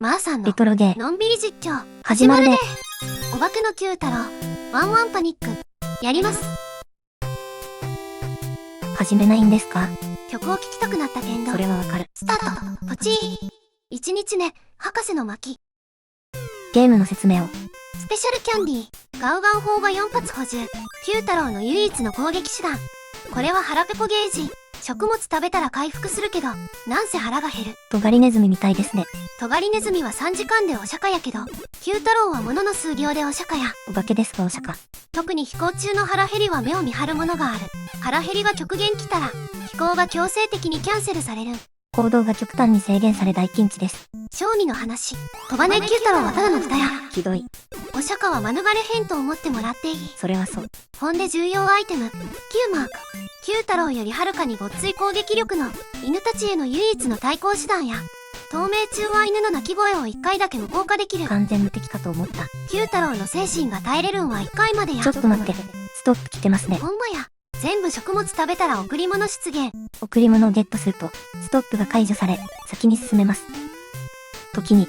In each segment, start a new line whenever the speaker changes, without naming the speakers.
マーさんの
レトロゲー
のんびり実況
始まるで。
お化けの九太郎ワンワンパニックやります。
始めないんですか？
曲を聴きたくなったけんど
それはわかる。
スタートポチー。1日目博士の巻
ゲームの説明を。
スペシャルキャンディーガウガウ砲が4発補充。九太郎の唯一の攻撃手段。これは腹ペコゲージ。食物食べたら回復するけどなんせ腹が減る。
トガリネズミみたいですね。
トガリネズミは3時間でお釈迦やけど九太郎はものの数秒でお釈迦や。
お化けですかお釈迦。
特に飛行中の腹減りは目を見張るものがある。腹減りが極限来たら飛行が強制的にキャンセルされる。
行動が極端に制限され大ピンチです。
小児の話。飛ばない九太郎はただの蓋や。
ひどい。
お釈迦は免れへんと思ってもらっていい。
それはそう。
ほんで重要アイテム9マーク。九太郎よりはるかにごっつい攻撃力の犬たちへの唯一の対抗手段や。透明中は犬の鳴き声を1回だけ無効化できる。
完全無敵かと思った。
九太郎の精神が耐えれるんは1回までや。
ちょっと待って。ストップ来てますね。
ほんまや。全部食物食べたら贈り物出現。
贈り物をゲットするとストップが解除され先に進めます。時に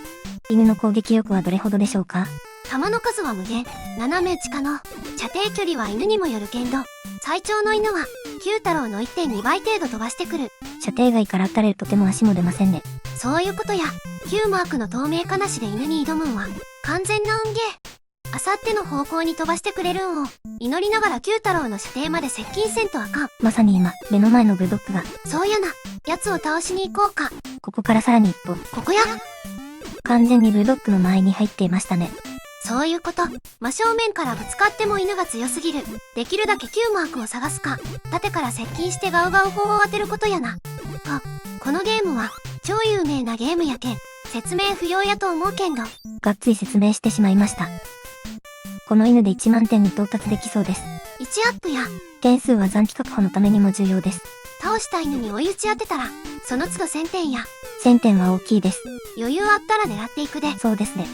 犬の攻撃力はどれほどでしょうか？
弾の数は無限。斜め打ち可能。射程距離は犬にもよるけんど最長の犬は九太郎の 1.2 倍程度飛ばしてくる。
射程外から当たれるとても足も出ませんね。
そういうことや。9マークの透明化なしで犬に挑むんは完全な運ゲー。あさっての方向に飛ばしてくれるんを祈りながら九太郎の射程まで接近せんとあかん。
まさに今目の前のブルドッグが。
そうやな。やつを倒しに行こうか。
ここからさらに一歩。
ここや。
完全にブルドッグの前に入っていましたね。
そういうこと。真正面からぶつかっても犬が強すぎる。できるだけ9マークを探すか縦から接近してガウガウ砲を当てることやな。このゲームは超有名なゲームやけん説明不要やと思うけんど
がっつり説明してしまいました。この犬で1万点に到達できそうです。
1アップや。
点数は残機確保のためにも重要です。
倒した犬に追い打ち当てたらその都度1000点や。
1000点は大きいです。
余裕あったら狙っていくで。
そうですね。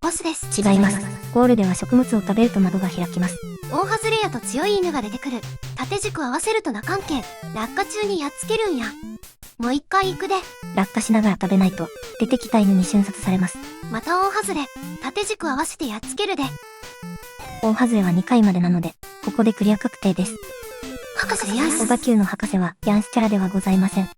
ボスです。
違います。ゴールでは食物を食べると窓が開きます。
大外れやと強い犬が出てくる。縦軸合わせるとな関係落下中にやっつけるんや。もう一回行くで。
落下しながら食べないと出てきた犬に瞬殺されます。
また大外れ。縦軸合わせてやっつけるで。
大外れは2回までなのでここでクリア確定です。
博士ヤンス。
オバキューの博士はヤンスキャラではございません。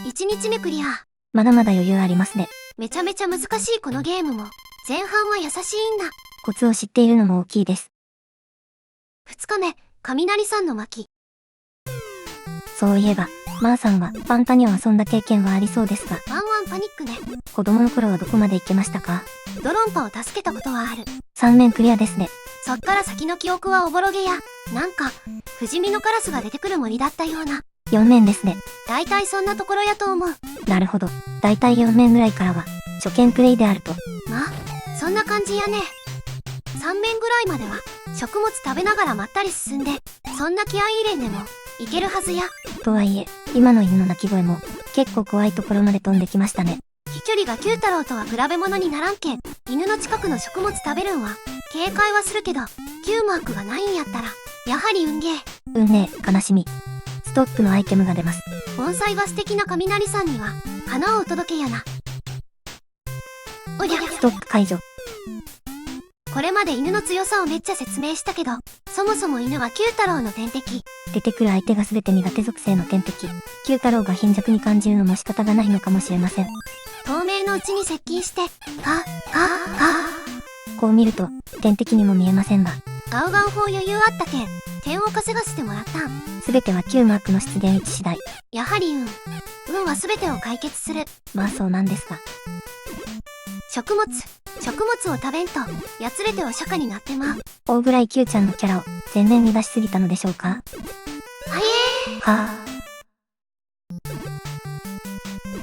1日目クリア。
まだまだ余裕ありますね。
めちゃめちゃ難しいこのゲームも前半は優しいんだ。
コツを知っているのも大きいです。
2日目雷さんの巻。
そういえばマーさんはパンタニを遊んだ経験はありそうですが、
ワンワンパニックね。
子供の頃はどこまで行けましたか？
ドロンパを助けたことはある。
3面クリアですね。
そっから先の記憶はおぼろげや。なんか不死身のカラスが出てくる森だったような。
4面ですね。
だいたいそんなところやと思う。
なるほど。だいたい4面ぐらいからは初見プレイであると。
まあそんな感じやね。3面ぐらいまでは食物食べながらまったり進んでそんな気合い入れんでもいけるはずや。
とはいえ今の犬の鳴き声も結構怖いところまで飛んできましたね。
飛距離が九太郎とは比べ物にならんけん犬の近くの食物食べるんは警戒はするけど9マークがないんやったらやはり運ゲー。
運ねえ悲しみ。ストップのアイテムが出ます。
盆栽が素敵な雷さんには花をお届けやな。おりゃ。
ストップ解除。
これまで犬の強さをめっちゃ説明したけどそもそも犬は九太郎の天敵。
出てくる相手が全て苦手属性の天敵。九太郎が貧弱に感じるのも仕方がないのかもしれません。
透明のうちに接近して
こう見ると天敵にも見えませんが
ガウガウ砲余裕あったけん点を稼がせてもらったん。
全ては9マークの出現位置次第。
やはり運は全てを解決する。
まあそうなんですが
食物を食べんとやつれてお釈迦になってまう。
大ぐらい Q ちゃんのキャラを前面に出しすぎたのでしょうか？はあ。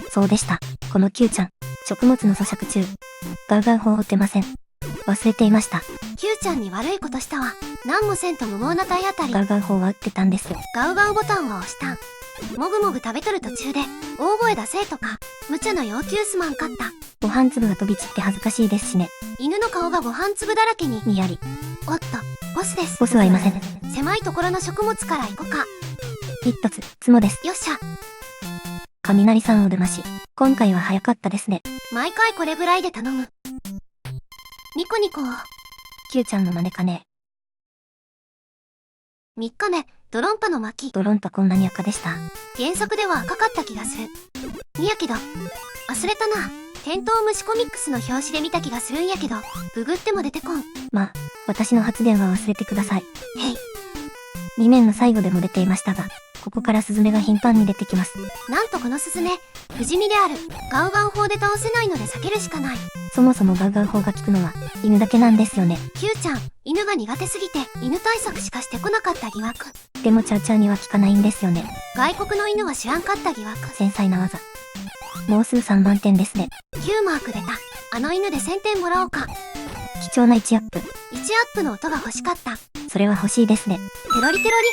そうでした。この Q ちゃん食物の咀嚼中ガウガウ砲を打てません。忘れていました。
Q ちゃんに悪いことしたわ。何もせんと無謀な体当たり。
ガウガウ砲は打ってたんですよ。
ガウガウボタンを押したん。もぐもぐ食べとる途中で大声出せとか無茶な要求すまんかった。
ご飯粒が飛び散って恥ずかしいですしね。
犬の顔がご飯粒だらけに。
にやり。
おっとボスです。
ボスはいません。
狭いところの食物から行こか。
一つつもです。
よっしゃ。
雷さんお出まし。今回は早かったですね。
毎回これぐらいで頼む。ニコニコ。
キューちゃんの真似かね。
3日目、ドロンパの巻。
ドロンパこんなに赤でした。
原作では赤かった気がする。やけど、忘れたな。テントウムシコミックスの表紙で見た気がするんやけど、ググっても出てこん。
まあ、私の発言は忘れてください。
へい。
2面の最後でも出ていましたが、ここからスズメが頻繁に出てきます。
なんとこのスズメ、不死身である。ガウガウ砲で倒せないので避けるしかない。
そもそもガウガウ砲が効くのは、犬だけなんですよね。
キューちゃん、犬が苦手すぎて、犬対策しかしてこなかった疑惑。
でもチャウチャウには効かないんですよね。
外国の犬は知らんかった疑惑。
繊細な技。もうすぐ3万点ですね。
9マーク出た。あの犬で1000点もらおうか。
貴重な1アップ。
1アップの音が欲しかった。
それは欲しいですね。
テロリテロリ。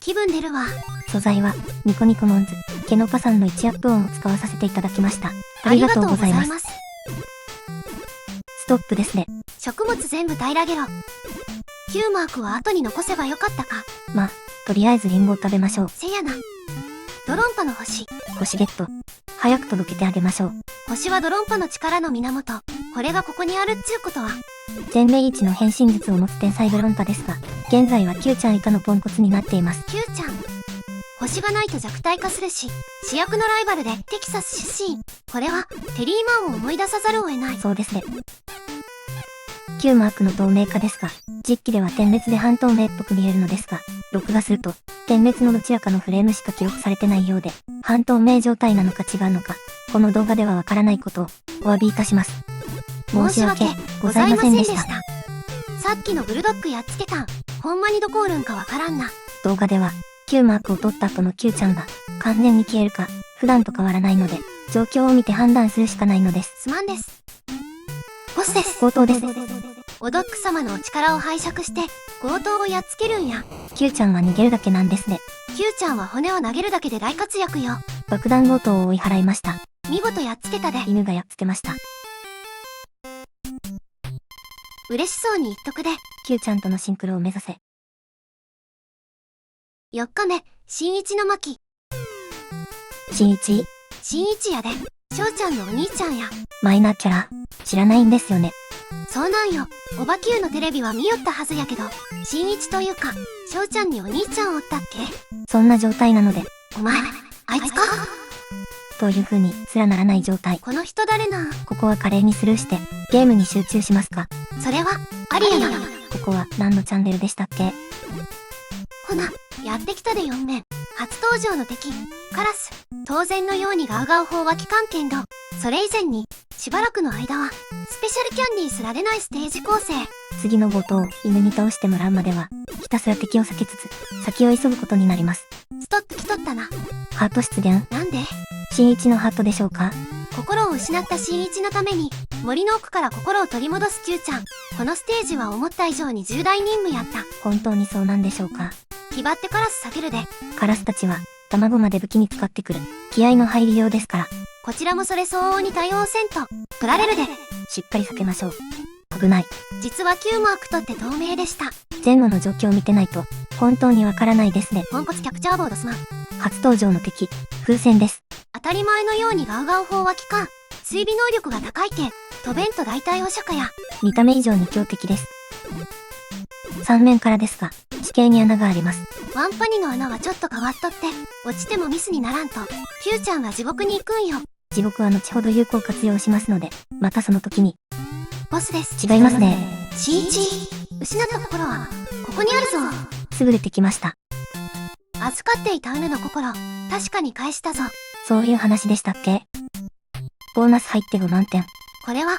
気分出るわ。
素材は、ニコニコモンズ、ケノパさんの1アップ音を使わさせていただきました。ありがとうございます。ストップですね。
食物全部平らげろ。9マークは後に残せばよかったか。
まあ、とりあえずリンゴを食べましょう。
せやな。ドロンパの星。
星ゲット。早く届けてあげましょう。
星はドロンパの力の源。これがここにあるっちゅうことは。
全米一の変身術を持つ天才ドロンパですが、現在はキューちゃん以下のポンコツになっています。
キューちゃん。星がないと弱体化するし、主役のライバルでテキサス出身。これは、テリーマンを思い出さざるを得ない。
そうですね。9マークの透明化ですが、実機では点滅で半透明っぽく見えるのですが、録画すると、点滅のどちらかのフレームしか記録されてないようで、半透明状態なのか違うのか、この動画ではわからないことを、お詫びいたします。申し訳ございませんでした。
さっきのブルドッグやっつけたん。ほんまにどこおるんかわからんな。
動画では、9マークを取った後の Q ちゃんが、完全に消えるか、普段と変わらないので、状況を見て判断するしかないのです。
すまんです。ボスです。
強盗です。
おドッグ様のお力を拝借して、強盗をやっつけるんや。
Q ちゃんは逃げるだけなんですね。
Q ちゃんは骨を投げるだけで大活躍よ。
爆弾強盗を追い払いました。
見事やっつけたで。
犬がやっつけました。
嬉しそうに言っとくで。
Q ちゃんとのシンクロを目指せ。
4日目、新一の巻。
新一
新一やで。翔ちゃんのお兄ちゃんや。
マイナーキャラ、知らないんですよね。
そうなんよ。おばきゅうのテレビは見よったはずやけど、新一というか、翔ちゃんにお兄ちゃんおったっけ？
そんな状態なので。
お前、あいつか？
という風にすらならない状態。
この人誰なん？
ここは華麗にスルーして、ゲームに集中しますか？
それは、ありやな。
ここは何のチャンネルでしたっけ？
ほな、やってきたで4面。初登場の敵、カラス。当然のようにガウガウ砲は機関剣道。それ以前に、しばらくの間は、スペシャルキャンディーすら出ないステージ構成。
次の冒頭、犬に倒してもらうまでは、ひたすら敵を避けつつ、先を急ぐことになります。
ストップ来とったな。
ハート出現。
なんで？
新一のハートでしょうか？
心を失った新一のために、森の奥から心を取り戻す Q ちゃん。このステージは思った以上に重大任務やった。
本当にそうなんでしょうか？
気張ってカラス避けるで。
カラスたちは、卵まで武器に使ってくる。気合の入りようですから。
こちらもそれ相応に対応せんと、取られるで。
しっかり避けましょう。危ない。
実は9マーク取って透明でした。
前後の状況を見てないと、本当にわからないですね。
ポンコツキャプチャーボードすまん。
初登場の敵、風船です。
当たり前のようにガウガウ砲は機関。追尾能力が高いけん、飛べんと大体お釈迦や。
見た目以上に強敵です。3面からですが、地形に穴があります。
ワンパニの穴はちょっと変わっとって、落ちてもミスにならんと、Q ちゃんが地獄に行くんよ。
地獄は後ほど有効活用しますので、またその時に。
ボスです。
違いますね。
新一。失った心は、ここにあるぞ。
すぐ出てきました。
預かっていた犬の心、確かに返したぞ。
そういう話でしたっけ？ボーナス入って5万点。
これは、1アッ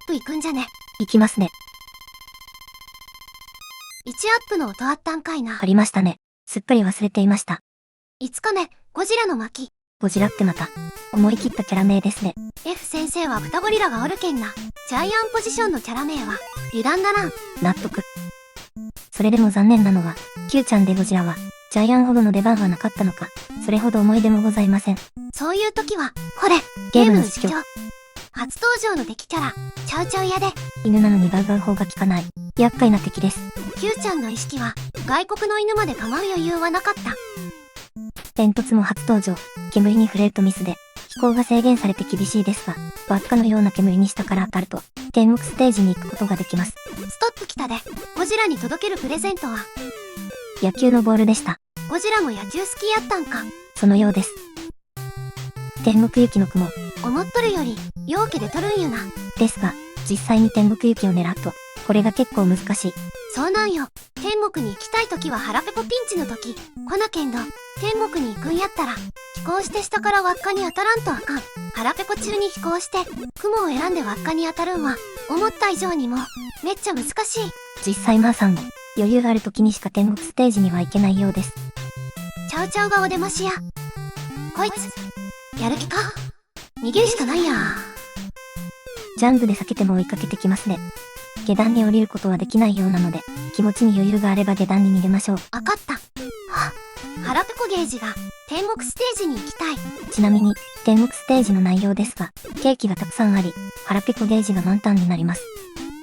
プいくんじゃね。
いきますね。
1アップの音あったんかいな。
ありましたね。すっかり忘れていました。
5日目、ゴジラの巻。
ゴジラってまた、思い切ったキャラ名ですね。
F 先生は豚ゴリラがおるけんな。ジャイアンポジションのキャラ名は、油断ならん。
納得。それでも残念なのは、Q ちゃんでゴジラは、ジャイアンほどの出番はなかったのか、それほど思い出もございません。
そういう時は、これ、
ゲームの実況。
初登場の敵キャラ、チャウチャウやで。
犬なのにガウガウ砲が効かない。厄介な敵です。
Q ちゃんの意識は、外国の犬まで構う余裕はなかった。
煙突も初登場。煙に触れるとミスで、飛行が制限されて厳しいですが、輪っかのような煙に下から当たると、天国ステージに行くことができます。
ストップ来たで、ゴジラに届けるプレゼントは、
野球のボールでした。
ゴジラも野球好きやったんか。
そのようです。天国行きの雲。
思っとるより、陽気で取るんよな。
ですが、実際に天国行きを狙うと、これが結構難しい。
そうなんよ。天国に行きたい時は腹ペコピンチの時、来なけんど、天国に行くんやったら、飛行して下から輪っかに当たらんとあかん。腹ペコ中に飛行して、雲を選んで輪っかに当たるんは、思った以上にも、めっちゃ難しい。
実際マーさんも、余裕がある時にしか天国ステージには行けないようです。
チャウチャウがお出ましや。こいつ、やる気か？逃げるしかないや。
ジャンプで避けても追いかけてきますね。下段に降りることはできないようなので、気持ちに余裕があれば下段に逃げましょう。
わかった。はっ、腹ペコゲージが天国ステージに行きたい。
ちなみに、天国ステージの内容ですが、ケーキがたくさんあり、腹ペコゲージが満タンになります。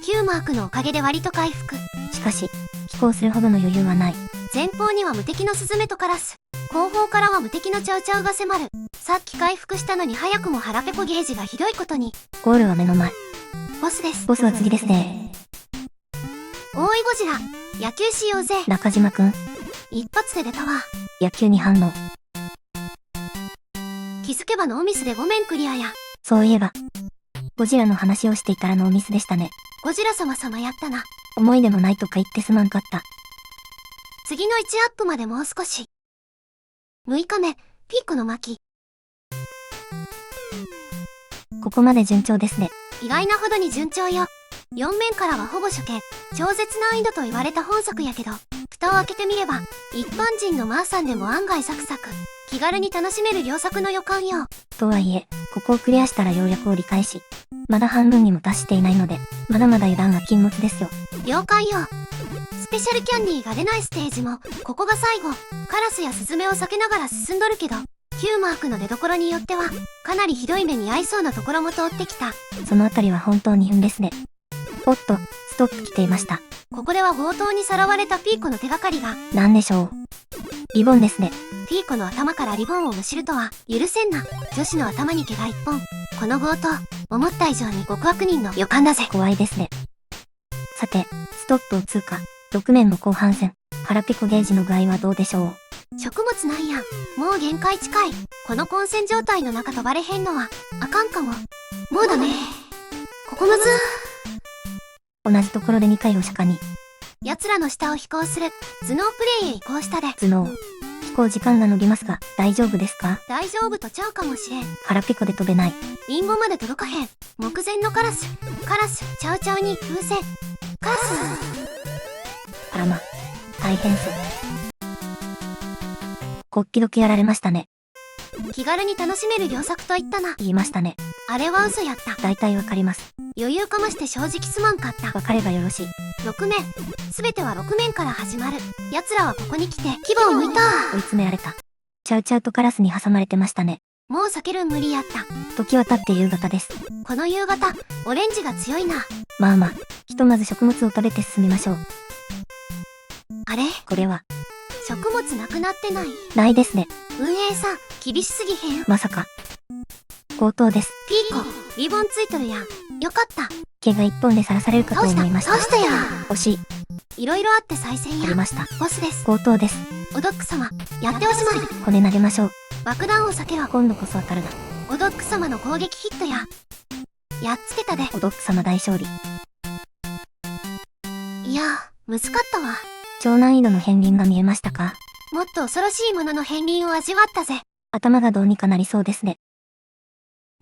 Q マークのおかげで割と回復。
しかし、飛行するほどの余裕はない。
前方には無敵のスズメとカラス。後方からは無敵のチャウチャウが迫る。さっき回復したのに早くも腹ペコゲージがひどいことに。
ゴールは目の前。
ボスです。
ボスは次ですね。
おいゴジラ、野球しようぜ。
中島くん、
一発で出たわ。
野球に反応。
気づけばノーミスで5面クリアや。
そういえば、ゴジラの話をしていたらノーミスでしたね。
ゴジラ様やったな。
思い出もないとか言ってすまんかった。
次の1アップまでもう少し。6日目、ピーコの巻。
ここまで順調ですね。
意外なほどに順調よ。4面からはほぼ初見、超絶難易度と言われた本作やけど、蓋を開けてみれば、一般人のマーさんでも案外サクサク、気軽に楽しめる良作の予感よ。
とはいえ、ここをクリアしたらようやく折り返し、まだ半分にも達していないので、まだまだ油断は禁物ですよ。
了解よ。スペシャルキャンディーが出ないステージも、ここが最後、カラスやスズメを避けながら進んどるけど、Q マークの出所によっては、かなりひどい目に遭いそうなところも通ってきた。
そのあたりは本当に運ですね。おっと、ストップ来ていました。
ここでは強盗にさらわれたピーコの手がかりが。
なんでしょう。リボンですね。
ピーコの頭からリボンをむしるとは、許せんな。女子の頭に毛が1本。この強盗、思った以上に極悪人の予感だぜ。
怖いですね。さて、ストップを通過。6面の後半戦。腹ペコゲージの具合はどうでしょう。
食物なんや。もう限界近い。この混戦状態の中飛ばれへんのは、あかんかも。もうダメ。ここむず。
同じところで2回お釈迦に。
奴らの下を飛行する。頭脳プレイへ移行したで。
頭脳。飛行時間が延びますが、大丈夫ですか？
大丈夫とちゃうかもしれん。
腹ペコで飛べない。
リンゴまで届かへん。目前のカラス、チャウチャウに風船。カラス。
あらま、大変そう。こっきどけやられましたね。
気軽に楽しめる良作と言ったな。
言いましたね。
あれは嘘やった。
大体わかります。
余裕かまして正直すまんかった。
わかればよろしい。
6面。すべては6面から始まる。奴らはここに来て、牙を剥いた。
追い詰められた。チャウチャウとカラスに挟まれてましたね。
もう避けるん無理やった。
時は経って夕方です。
この夕方、オレンジが強いな。
まあまあ、ひとまず食物を食べて進みましょう。
あれ？
これは、
食物なくなってない？
ないですね。
運営さん、厳しすぎへん？
まさか。強盗です。
ピーコ、リボンついとるやん。よかった。
毛が一本でさらされるかと思いました。
倒したやん。
惜しい。
いろいろあって再戦や。
ありました。
ボスです。
強盗です。
おドック様、やっておしまい。
骨投げましょう。
爆弾を避けろ。
今度こそ当たるな。
おドック様の攻撃ヒットや。やっつけたで。
おドック様大勝利。
いや、むずかったわ。
超難易度の片鱗が見えましたか？
もっと恐ろしいものの片鱗を味わったぜ。
頭がどうにかなりそうですね。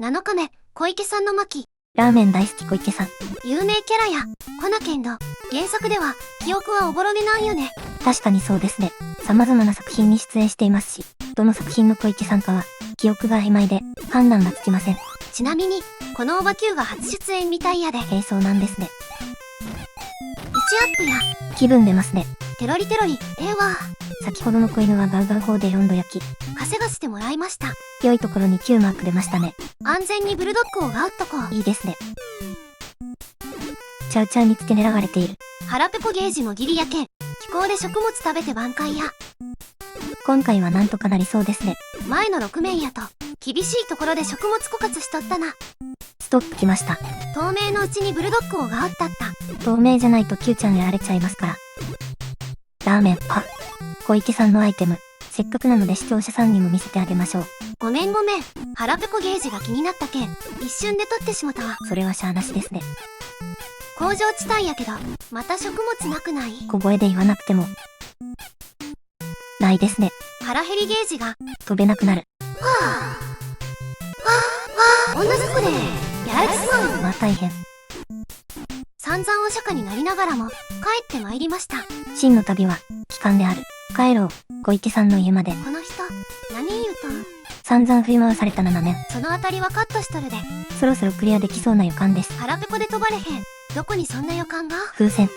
7日目、小池さんの巻。
ラーメン大好き小池さん。
有名キャラや、コナケンド。原作では、記憶はおぼろげなんよね。
確かにそうですね。様々な作品に出演していますし、どの作品の小池さんかは、記憶が曖昧で、判断がつきません。
ちなみに、このオバ Q が初出演みたいやで。
そうなんですね。
1アップや。
気分出ますね。
テロリテロリ、わ。
先ほどの子犬はガウガウ砲で4度焼き。
稼がせてもらいました。
良いところに Q マーク出ましたね。
安全にブルドッグをガウっとこう。
いいですね。チャウチャウにつけ狙われている。
腹ペコゲージもギリやけん。気候で食物食べて挽回や。
今回はなんとかなりそうですね。
前の6面やと厳しいところで食物枯渇しとったな。
ストップ来ました。
透明のうちにブルドッグ王がおったった。
透明じゃないと Q ちゃんやられちゃいますから。ラーメン、小池さんのアイテム。せっかくなので視聴者さんにも見せてあげましょう。
ごめん。腹ペコゲージが気になったけん、一瞬で取ってしもたわ。
それはしゃあなしですね。
工場地帯やけど、また食物なくない？
小声で言わなくても。ないですね。
腹減りゲージが。
飛べなくなる。
女族で、やる気そう。
まあ大変。
散々お釈迦になりながらも、帰ってまいりました。
真の旅は、帰還である。帰ろう、小池さんの家まで。
この人、何言うとん？
散々振り回された7年。
そのあたりはカットしとるで。
そろそろクリアできそうな予感です。
腹ペコで飛ばれへん。どこにそんな予感が？
風船。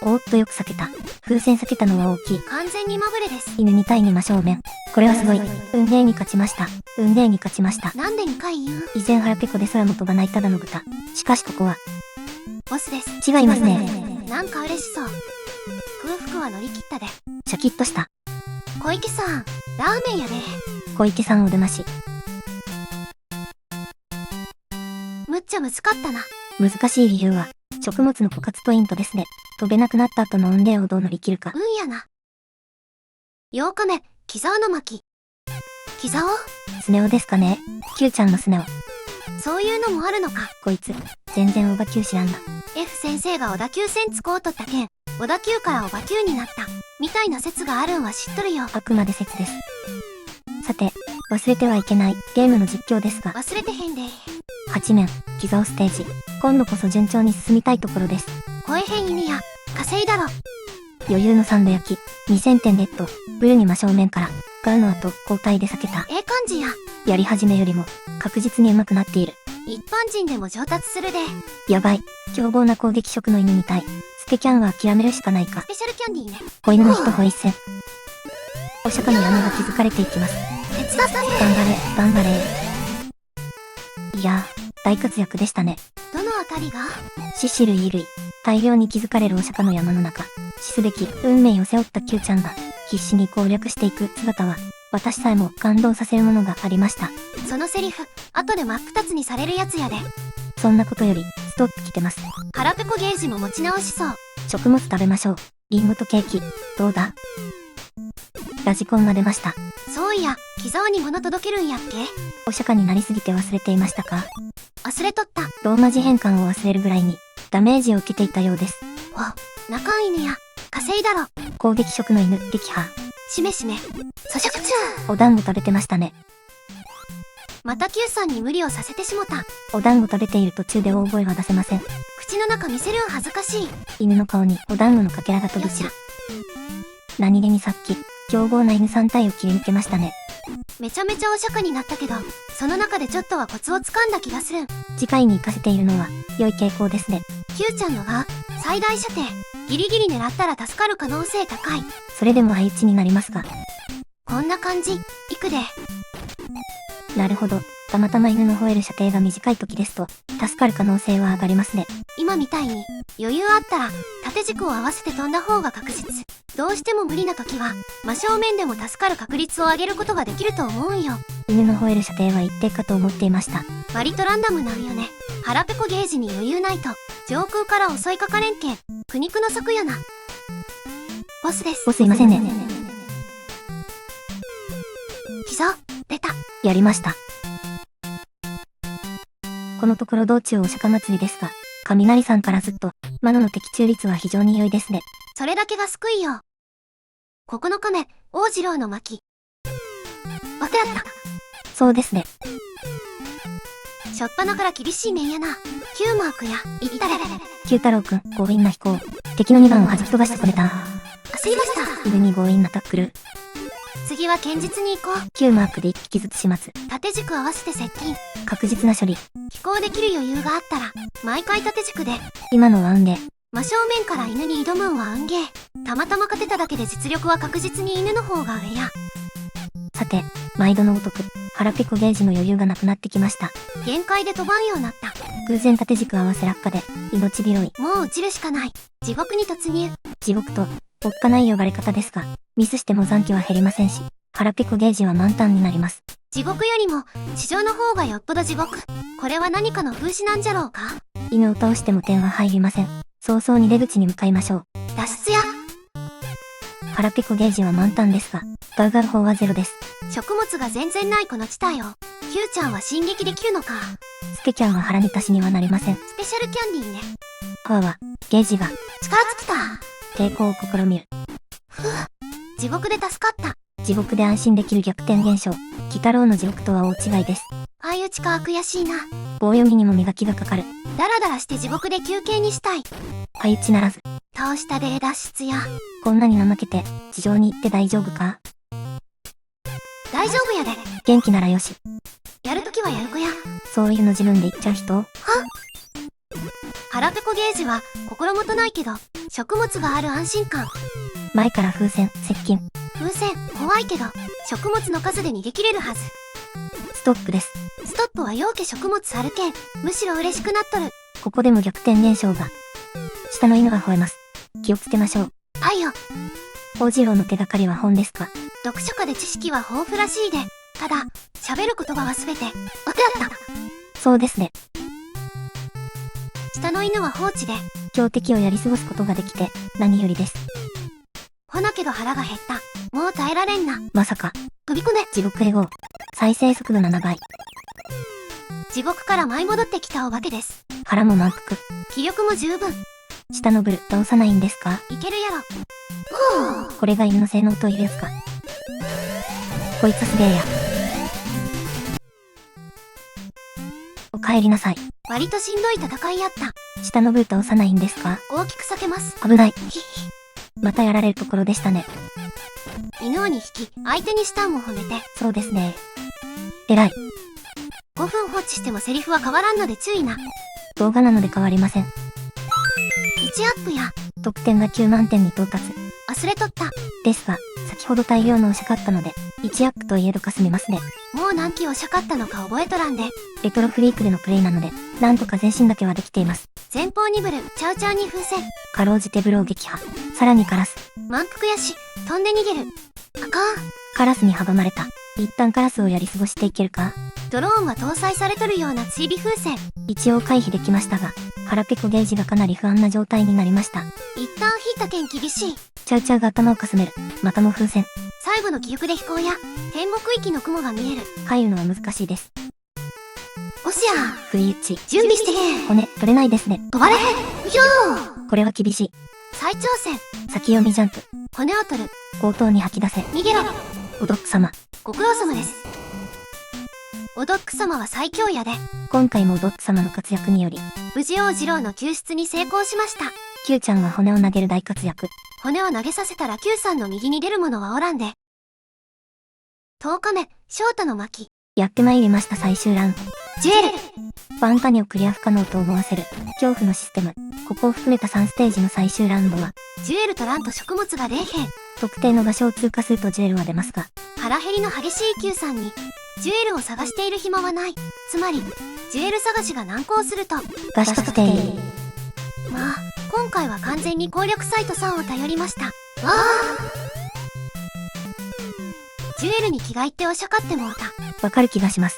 おーっとよく避けた。風船避けたのは大きい。
完全にまぶれです。
犬2対2真正面。これはすごい。運ゲーに勝ちました。運ゲーに勝ちました。
なんで2回言う？
以前腹ペコで空も飛ばないただの豚。しかしここは、
ボスです。
違いますね。
なんか嬉しそう。空腹は乗り切ったで。
シャキッとした。
小池さん、ラーメンやで。
小池さんお出まし。
むっちゃ難かったな。
難しい理由は、食物の枯渇ポイントですね。飛べなくなった後の運ゲーをどう乗り切るか。
運やな。8日目、木竿の巻。木竿？
スネ夫ですかね。Q ちゃんのスネ夫。
そういうのもあるのか。
こいつ、全然オバ Q 知らんな。
F 先生が小田急線使おうとったけん、小田急からオバ Q になった。みたいな説があるんは知っとるよ。
あくまで説です。さて、忘れてはいけないゲームの実況ですが。
忘れてへんで。
8面、木竿ステージ。今度こそ順調に進みたいところです。
超えへん犬や、稼いだろ。
余裕のサンド焼き、2000点ゲット。ブルに真正面から、ガウの後、交代で避けた。
ええ感じや。
やり始めよりも、確実に上手くなっている。
一般人でも上達するで。
やばい。凶暴な攻撃色の犬みたい。スケキャンは諦めるしかないか。
スペシャルキャンディーね。
子犬の一歩一戦。お釈迦の山が築かれていきます。
手伝ったぜ。
頑張れ、頑張れ。いやー、大活躍でしたね。
どのあたりが？
獅子類衣類。大量に築かれるお釈迦の山の中。死すべき運命を背負った Q ちゃんが、必死に攻略していく姿は、私さえも感動させるものがありました。
そのセリフ、後で真っ二つにされるやつやで。
そんなことより、ストップ来てます。
腹ペコゲージも持ち直しそう。
食物食べましょう。リンゴとケーキ、どうだ？ラジコンが出ました。
そういや、木竿に物届けるんやっけ？
お釈迦になりすぎて忘れていましたか？
忘れとった。
ローマ字変換を忘れるぐらいに、ダメージを受けていたようです。
お、中犬や、稼いだろ。
攻撃色の犬、撃破。
しめしめ。咀嚼中。
お団子食べてましたね。
また Q さんに無理をさせてしもた。
お団子食べている途中で大声は出せません。
口の中見せるん恥ずかしい。
犬の顔にお団子のかけらが飛び散る。何気にさっき、凶暴な犬3体を切り抜けましたね。
めちゃめちゃお釈迦になったけど、その中でちょっとはコツをつかんだ気がするん。
次回に活かせているのは、良い傾向ですね。
Q ちゃんのが、最大射程、ギリギリ狙ったら助かる可能性高い。
それでも相打ちになりますが。
こんな感じ、いくで。
なるほど。たまたま犬の吠える射程が短い時ですと、助かる可能性は上がりますね。
今みたいに、余裕あったら、縦軸を合わせて飛んだ方が確実。どうしても無理な時は、真正面でも助かる確率を上げることができると思うんよ。
犬の吠える射程は一定かと思っていました。
割とランダムなんよね。腹ペコゲージに余裕ないと、上空から襲いかかれんけん、苦肉の策やな。ボスです。
ボスいませんね。
膝、出た。
やりました。このところ道中お釈迦祭りですが、雷さんからずっと、魔の的中率は非常に良いですね。
それだけが救いよ。9日目、王次郎の巻。お手あった。
そうですね。
しょっぱなから厳しい面やな。9マークや、いったれ。
九太郎くん、強引な飛行。敵の2番を弾き飛ばしてこれた。
焦りました。
犬に強引なタックル。
次は堅実に行こう。
9マークで一匹ずつ始末。
縦軸合わせて接近。
確実な処理。
飛行できる余裕があったら、毎回縦軸で。
今のは運ゲー。
真正面から犬に挑むんは運ゲー。たまたま勝てただけで実力は確実に犬の方が上や。
さて、毎度のごとく、腹ペコゲージの余裕がなくなってきました。
限界で飛ばんようになった。
偶然縦軸合わせ落下で、命拾い。
もう落ちるしかない。地獄に突入。
地獄と、おっかない呼ばれ方ですが、ミスしても残機は減りませんし、腹ペコゲージは満タンになります。
地獄よりも地上の方がよっぽど地獄。これは何かの風刺なんじゃろうか。
犬を倒しても点は入りません。早々に出口に向かいましょう。
脱出や。
腹ペコゲージは満タンですが、ガウガウ砲はゼロです。
食物が全然ないこの地帯を Q ちゃんは進撃できるのか。
スケキャンは腹に足しにはなりません。
スペシャルキャンディーね。
パーは、ゲージが、
力尽きた。
抵抗を試みる。
地獄で助かった。
地獄で安心できる逆転現象。鬼太郎の地獄とは大違いです。
相打ちか悔しいな。
棒読みにも磨きがかかる。
ダラダラして地獄で休憩にしたい。
相打ちならず。
倒したで脱出や。
こんなに怠けて、地上に行って大丈夫か？
大丈夫やで。
元気ならよし。
やるときはやる子や。
そういうの自分で言っちゃう人？
腹ペコゲージは心もとないけど、食物がある安心感。
前から風船、接近。
風船、怖いけど、食物の数で逃げ切れるはず。
ストップです。
ストップは陽気食物あるけん、むしろ嬉しくなっとる。
ここでも逆転現象が。下の犬が吠えます。気をつけましょう。
はいよ。
宝次郎の手がかりは本ですか？
読書家で知識は豊富らしいで、ただ、喋る言葉はすべて、お手だった。
そうですね。
下の犬は放置で、
強敵をやり過ごすことができて、何よりです。
ほなけど腹が減った。もう耐えられんな。
まさか。
首込め。
地獄エゴ。再生速度7倍。
地獄から舞い戻ってきたお化けです。
腹も満腹。
気力も十分。
下のブル、倒さないんですか？
いけるやろ。
これが犬の性能というやつか。こいつすげえや。お帰りなさい。
割としんどい戦いやった。
下のブル倒さないんですか？
大きく避けます。
危ない。
ひひ。
またやられるところでしたね。
犬を2匹、相手にしたんを褒めて。
そうですね。偉い。
5分放置してもセリフは変わらんので注意な。
動画なので変わりません。
1アップや。
得点が9万点に到達。
忘れとった。
ですが、先ほど大量のおしゃかったので、1アップといえどかすみますね。
もう何機おしゃかったのか覚えとらんで。
レトロフリークでのプレイなので、なんとか前進だけはできています。
前方にブル、チャウチャウに風船。
かろうじてブロー撃破。さらにカラス。
満腹やし、飛んで逃げる。あかん。
カラスに阻まれた。一旦カラスをやり過ごしていけるか？
ドローンが搭載されとるような追尾風船。
一応回避できましたが、腹ペコゲージがかなり不安な状態になりました。
一旦引いた件厳しい。
チャウチャウが頭をかすめる。またも風船。
最後の記憶で飛行や、天国域の雲が見える。
入るのは難しいです。
おしゃ
不意打ち。
準備してけ。
骨、取れないですね。
飛ばれへん。よー。
これは厳しい。
再挑戦。
先読みジャンプ。
骨を取る。
強盗に吐き出せ。
逃げろ。
おドック様。
ご苦労様です。おドック様は最強やで。
今回もおドック様の活躍により、
無事王次郎の救出に成功しました。
Q ちゃんは骨を投げる大活躍。
骨を投げさせたら Q さんの右に出る者はおらんで。10日目、翔太の巻。
やってまいりました最終ラウンド。
ジュエル。
ワンパニをクリア不可能と思わせる、恐怖のシステム。ここを含めた3ステージの最終ラウンドは、
ジュエルとランと食物が出えへん。
特定の場所を通過するとジュエルは出ますが、
腹減りの激しい Q さんに、ジュエルを探している暇はない。つまり、ジュエル探しが難航すると、
ガシ特定。
まあ、今回は完全に攻略サイトさんを頼りました。ジュエルに気が入っておしゃかってもうた。
わかる気がします。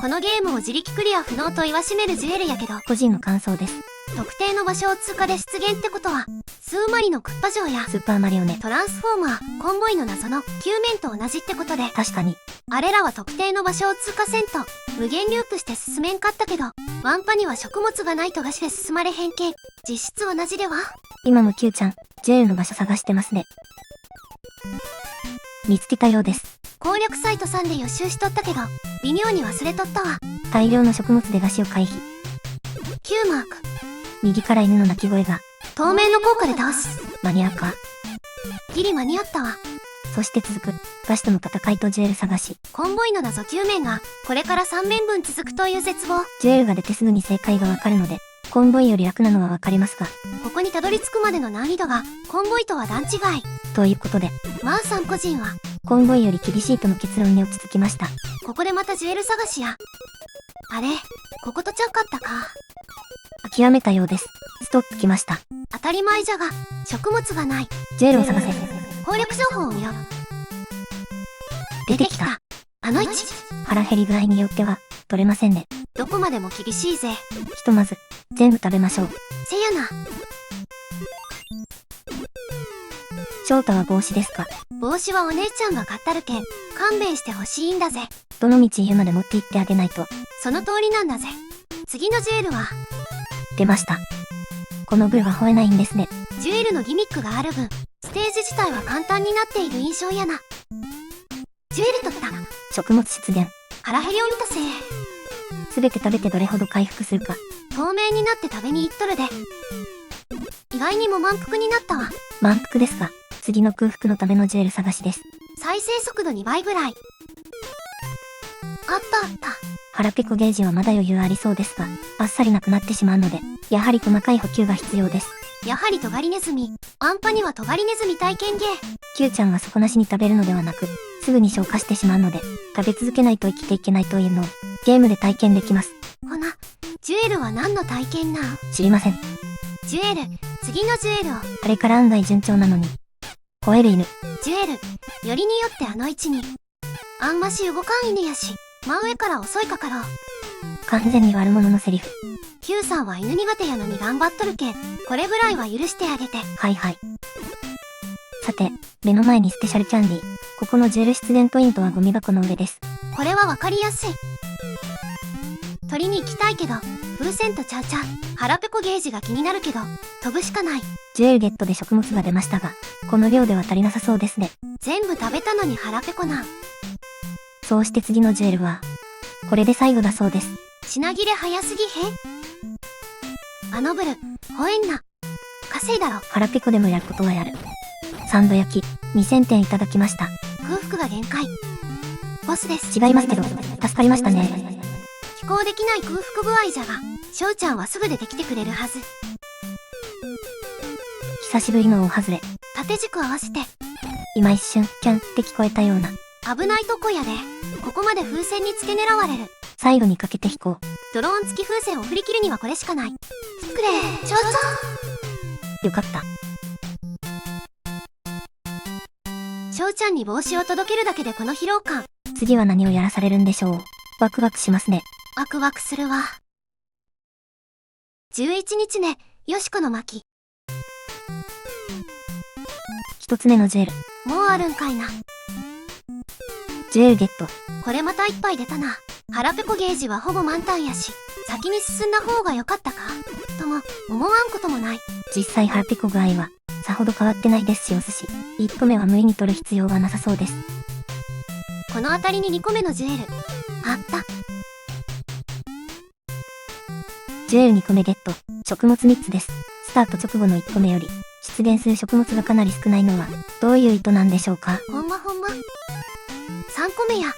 このゲームを自力クリア不能と言わしめるジュエルやけど、
個人の感想です。
特定の場所を通過で出現ってことは、スーマリのクッパ城や
スーパーマリオネ、
トランスフォーマー、コンボイの謎の球面と同じってことで、
確かに。
あれらは特定の場所を通過せんと、無限ループして進めんかったけど、ワンパには食物がないと菓子で進まれへんけん、実質同じでは。
今も Q ちゃん、ジュエルの場所探してますね。見つけたようです。
攻略サイト3で予習しとったけど、微妙に忘れとったわ。
大量の食物で菓子を回避。
Q マーク。
右から犬の鳴き声が。
透明の効果で倒す。
間に合うか？
ギリ間に合ったわ。
そして続く、ガシとの戦いとジュエル探し。
コンボイの謎9面が、これから3面分続くという絶望。
ジュエルが出てすぐに正解がわかるので、コンボイより楽なのはわかりますが。
ここにたどり着くまでの難易度が、コンボイとは段違い。
ということで、
まあさん個人は、
コンボイより厳しいとの結論に落ち着きました。
ここでまたジュエル探しや。あれ、こことちゃうかったか。
諦めたようです。ストップ来ました。
たり前じゃが、食物がない。
ジュエルを探せ。
攻略情報を見よ。出てきた。あの位置。
腹減り具合によっては、取れませんね。
どこまでも厳しいぜ。
ひとまず、全部食べましょう。
せやな。
翔太は帽子ですか？
帽子はお姉ちゃんが買ったるけん、勘弁してほしいんだぜ。
どの道家まで持って行ってあげないと。
その通りなんだぜ。次のジュエルは、
出ました。このブルは吠えないんですね。
ジュエルのギミックがある分、ステージ自体は簡単になっている印象やな。ジュエル取った。
食物出現。
腹減りを見たせい。
すべて食べてどれほど回復するか。
透明になって食べに行っとるで。意外にも満腹になったわ。
満腹ですか？次の空腹のためのジュエル探しです。
再生速度2倍ぐらい。あったあった。
腹ペコゲージはまだ余裕ありそうですが、あっさりなくなってしまうので、やはり細かい補給が必要です。
やはりトガリネズミ。アンパにはトガリネズミ体験ゲー。
キューちゃんは底なしに食べるのではなく、すぐに消化してしまうので、食べ続けないと生きていけないというのを、ゲームで体験できます。
ほな、ジュエルは何の体験なん？
知りません。
ジュエル、次のジュエルを。
あれから案外順調なのに。吠える犬。
ジュエル、よりによってあの位置に。あんまし動かん犬やし、真上から襲いかかろう。
完全に悪者のセリフ。
Q さんは犬苦手やのに頑張っとるけん、これぐらいは許してあげて。
はいはい。さて、目の前にスペシャルキャンディー。ここのジュエル出現ポイントはゴミ箱の上です。
これはわかりやすい。取りに行きたいけど、風船とちゃうちゃう。腹ペコゲージが気になるけど、飛ぶしかない。
ジュエルゲットで食物が出ましたが、この量では足りなさそうですね。
全部食べたのに腹ペコなん。
そうして次のジュエルは、これで最後だそうです。
品切れ早すぎへん？あのブル、吠えんな。稼いだろ。
腹ペコでもやることはやる。サンド焼き、2000点いただきました。
空腹が限界。ボスです。
違いますけど、助かりましたね。
飛行できない空腹具合じゃが、翔ちゃんはすぐ出てきてくれるはず。
久しぶりの大外れ。
縦軸合わせて。
今一瞬、キャンって聞こえたような。
危ないとこやで。ここまで風船に付け狙われる。
最後にかけて飛行。
ドローン付き風船を振り切るにはこれしかない。くれ、ちょっと。
よかった。
翔ちゃんに帽子を届けるだけでこの疲労感。
次は何をやらされるんでしょう。ワクワクしますね。
ワクワクするわ。11日ね、よしこの巻。
一つ目のジュエル。
もうあるんかいな。
ジュエルゲット。
これまた一杯出たな。腹ペコゲージはほぼ満タンやし、先に進んだ方が良かったかとも、思わんこともない。
実際腹ペコ具合は、さほど変わってないですしお寿司。1個目は無意に取る必要はなさそうです。
この辺りに2個目のジュエル。あった。
ジュエル2個目ゲット。食物3つです。スタート直後の1個目より、出現する食物がかなり少ないのは、どういう意図なんでしょうか。
ほんま。3個目や。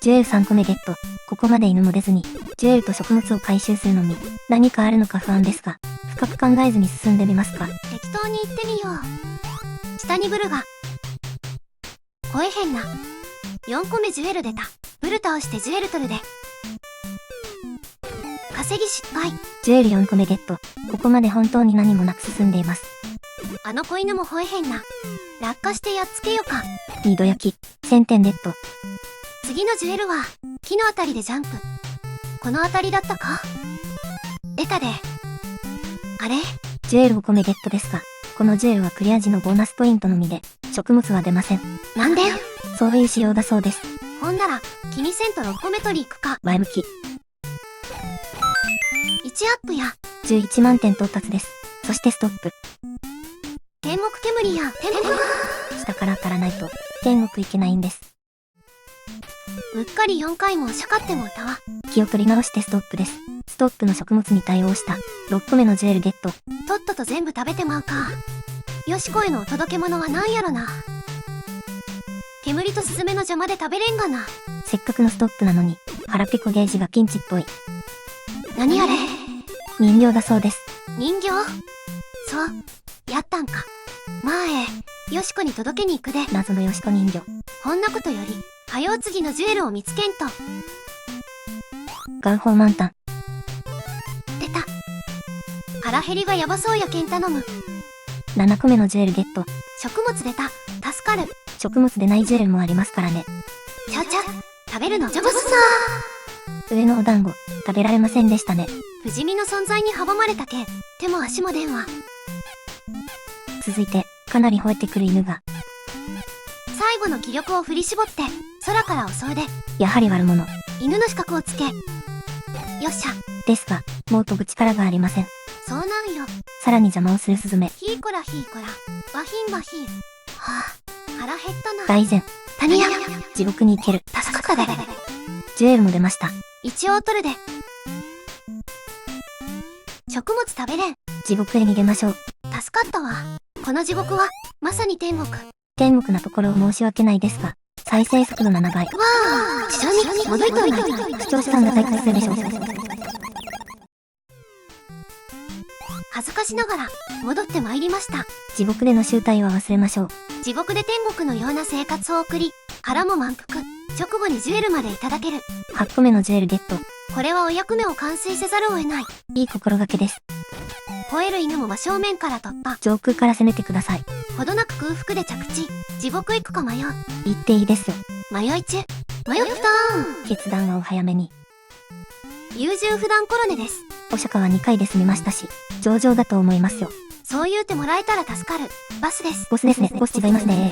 ジュエル3個目ゲット。ここまで犬も出ずに、ジュエルと食物を回収するのに、何かあるのか不安ですが、深く考えずに進んでみますか。
適当に行ってみよう。下にブルが。超えへんな。4個目ジュエル出た。ブル倒してジュエル取るで。稼ぎ失敗。
ジュエル4個目ゲット。ここまで本当に何もなく進んでいます。
あの子犬も吠えへんな。落下してやっつけよか。
リード焼き、1000点ゲット。
次のジュエルは、木のあたりでジャンプ。このあたりだったか？出たで。あれ？
ジュエル5個目ゲットですが、このジュエルはクリア時のボーナスポイントのみで、食物は出ません。
なんで？
そういう仕様だそうです。
ほんなら、気にせんと6個目取り行くか。
前向き。
1アップや。
11万点到達です。そしてストップ。
天目煙や。
下から当たらないと、天国行けないんです。
うっかり4回もしゃかってもうたわ。
気を取り直してストップです。ストップの食物に対応した6個目のジュエルゲット。
とっとと全部食べてまうか。よしこへのお届け物は何やろな。煙とスズメの邪魔で食べれんがな。
せっかくのストップなのに、腹ペコゲージがピンチっぽい。
何あれ？
人形だそうです。
人形？そう、やったんか。まあよしこに届けに行くで。
謎のよしこ人形。
こんなことより、はよう次のジュエルを見つけんと。
ガンホー満タン。
出た。腹腹減りがやばそうやけん頼む。
7個目のジュエルゲット。
食物出た。助かる。
食物でないジュエルもありますからね。
ちゃちゃ。食べるのジョブス
上のお団子、食べられませんでしたね。
不死身の存在に阻まれたけん、手も足も出んわ。
続いて、かなり吠えてくる犬が。
最後の気力を振り絞って、空から襲うで。
やはり悪者。
犬の資格をつけ。よっしゃ。
ですが、もう飛ぶ力がありません。
そうなんよ。
さらに邪魔をするスズメ。
ひーこらひーこら。バヒンバヒン。はぁ、腹減ったな。
大善。
谷や。
地獄に行ける。
助かったで。
ジュエルも出ました。
一応取るで。食物食べれん。
地獄へ逃げましょう。
助かったわ。この地獄は、まさに天国。
天国なところを申し訳ないですが、再生速度7倍。
わあ、地上に戻りといない。
視聴者さんが退屈するでしょう。
恥ずかしながら、戻ってまいりました。
地獄での集大は忘れましょう。
地獄で天国のような生活を送り、腹も満腹。直後にジュエルまでいただける。
8個目のジュエルゲット。
これはお役目を完遂せざるを得ない。
いい心がけです。
吠える犬も真正面から突破。
上空から攻めてください。
ほどなく空腹で着地。地獄行くか迷う。
言っていいですよ。
迷い中。迷った
決断はお早めに。
優柔不断コロネです。
お釈迦は2回で済みましたし、上々だと思いますよ。
そう言うてもらえたら助かる。バスです。
ボスですね。ボス違いますね。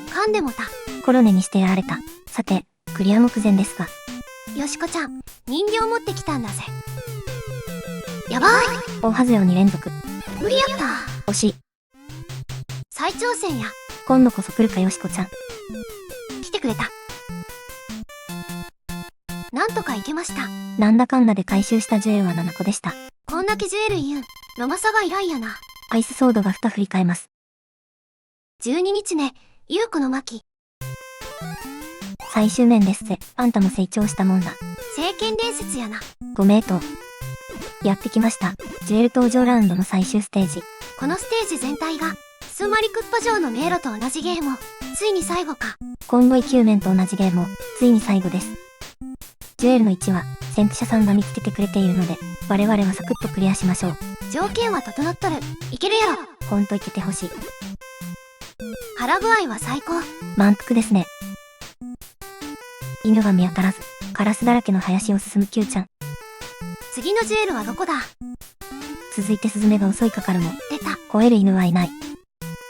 噛んでもた。
コロネにしてやられた。さて、クリア目前ですが。
よしこちゃん、人形持ってきたんだぜ。やばい。
大外れを2連続。
無理やった。
惜しい。
再挑戦や。
今度こそ来るかよしこちゃん。
来てくれた。なんとかいけました。
なんだかんだで回収したジュエルは7個でした。
こんだけジュエル言うん。ロマサが依頼やな。
アイスソードが2振り替えます。
12日ね、優子の巻。
最終面ですぜ。あんたも成長したもんだ。
聖剣伝説やな。
ご名答。やってきました。ジュエル登場ラウンドの最終ステージ。
このステージ全体が、スーマリクッパ城の迷路と同じゲームを、ついに最後か。
コンボイ9面と同じゲームを、ついに最後です。ジュエルの1は、先駆者さんが見つけてくれているので、我々はサクッとクリアしましょう。
条件は整っとる。いけるやろ。
ほんといけてほしい。
腹具合は最高。
満腹ですね。犬が見当たらず、カラスだらけの林を進む Q ちゃん。
次のジュエルはどこだ？
続いてスズメが襲いかかるも、
出た。
吠える犬はいない。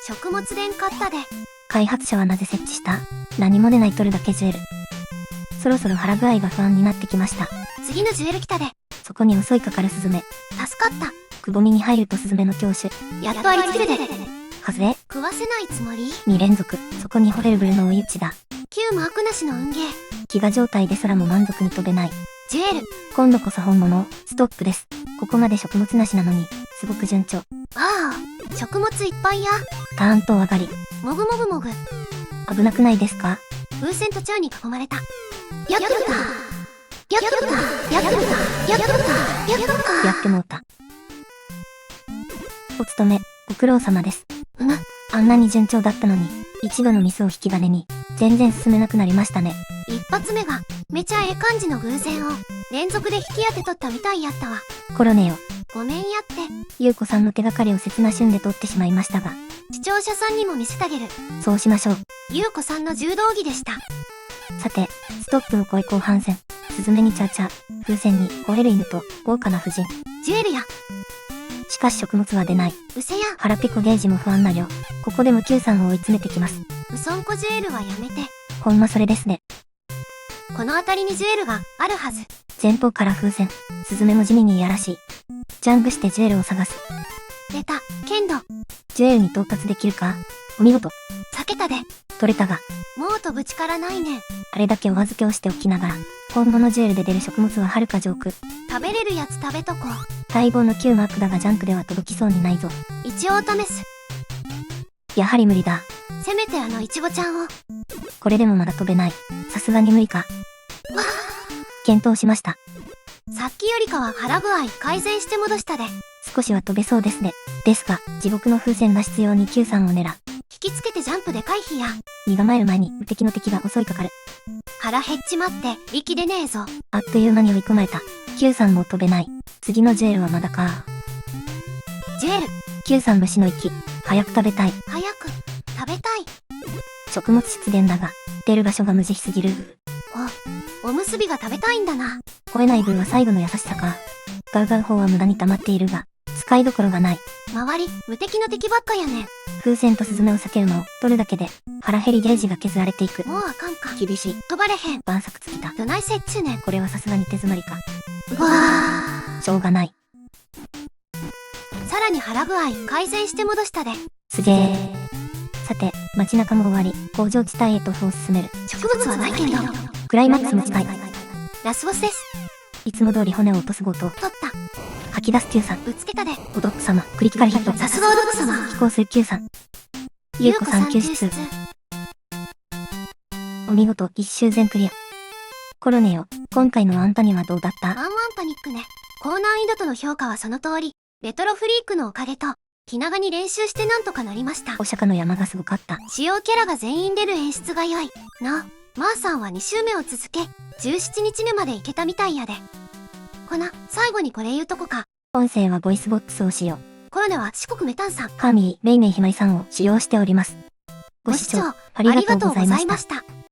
食物連買ったで。
開発者はなぜ設置した？何も出ない取るだけジュエル。そろそろ腹具合が不安になってきました。
次のジュエル来たで。
そこに襲いかかるスズメ。
助かった。
くぼみに入るとスズメの教種。
やっとありつけるで。
外れ。
食わせないつもり
2連続。そこにホレルブルの追い打ちだ。
旧マークなしの運ゲー。
飢餓状態ですらも満足に飛べない。
ジュエル。
今度こそ本物。ストップです。ここまで食物なしなのに、すごく順調。
ああ、食物いっぱいや。
ターンと上がり。
もぐもぐもぐ。
危なくないですか？
風船と蝶に囲まれた。やっとったやっとったやっとったやっとったやっとった
やってもうた。お勤め、ご苦労様です。あんなに順調だったのに、一度のミスを引き金に、全然進めなくなりましたね。
一発目が、めちゃええ感じの偶然を、連続で引き当てとったみたいやったわ。
コロネよ。
ごめんやって。
ゆうこさんの手がかりを切な旬で取ってしまいましたが。
視聴者さんにも見せてあげる。
そうしましょう。
ゆうこさんの柔道着でした。
さて、ストップを超え後半戦。スズメにチャーチャー、風船に吠える犬と豪華な夫人。
ジュエルや。
しかし食物は出ない。
うせや。
腹ペコゲージも不安な量。ここでも Q さんを追い詰めてきます。
うそんこジュエルはやめて。
ほんまそれですね。
この辺りにジュエルがあるはず。
前方から風船。スズメも地味にいやらしい。ジャンプしてジュエルを探す。
出た、剣道。
ジュエルに到達できるか？お見事。
避けたで。
取れたが。
もう飛ぶ力ないねん。
あれだけお預けをしておきながら、本物ジュエルで出る食物は遥か上空。
食べれるやつ食べとこう。
待望の9マークだがジャンプでは届きそうにないぞ。
一応試す。
やはり無理だ。
せめてあのイチゴちゃんを。
これでもまだ飛べない。さすがに無理か。検討しました。
さっきよりかは腹具合改善して戻したで。
少しは飛べそうですね。ですが、地獄の風船が必要に Q さんを狙う。
引きつけてジャンプで回避や。
身構える前に無敵の敵が襲いかかる。
腹減っちまって力でねえぞ。
あっという間に追い込まれた。Q さんも飛べない。次のジュエルはまだか。
ジュエル。
Q さん虫の息。早く食べたい。
早く食べたい。
食物出現だが、出る場所が無慈悲すぎる。
おむすびが食べたいんだな。
吠えない分は最後の優しさか。ガウガウ砲は無駄に溜まっているが、使いどころがない。
周り無敵の敵ばっかやねん。
風船とスズメを避けるのを取るだけで、腹減りゲージが削られていく。
もうあかんか。
厳しい。
飛ばれへん。
晩作尽きた。
どないせっちゅうねん。
これはさすがに手詰まりか。
わ
しょうがない。
ー。さらに腹具合改善して戻したで。
すげえ。さて、街中も終わり、工場地帯へと歩を進める。
植物はないけど。
クライマックスも近い。
ラスボスです。
いつも通り骨を落とすごと、
取った。
吐き出す Q さん。
ぶつけたで。
おドック様、クリティカルヒット。
さすがおドック様。
飛行する Q さん。ゆうこさん救出。お見事、一周全クリア。コロネよ、今回のあんたにはどうだった？
ワンワンパニックね。高難易度との評価はその通り。レトロフリークのおかげと、気長に練習してなんとかなりました。
お釈迦の山がすごかった。
主要キャラが全員出る演出が良い。な、マーさんは2周目を続け、17日目まで行けたみたいやで。最後にこれ言うとこか。
音声はボイスボックスを使用。
コロネは四国メタンさん。
ハーミー、メイメイひまりさんを使用しております。ご視聴ありがとうございました。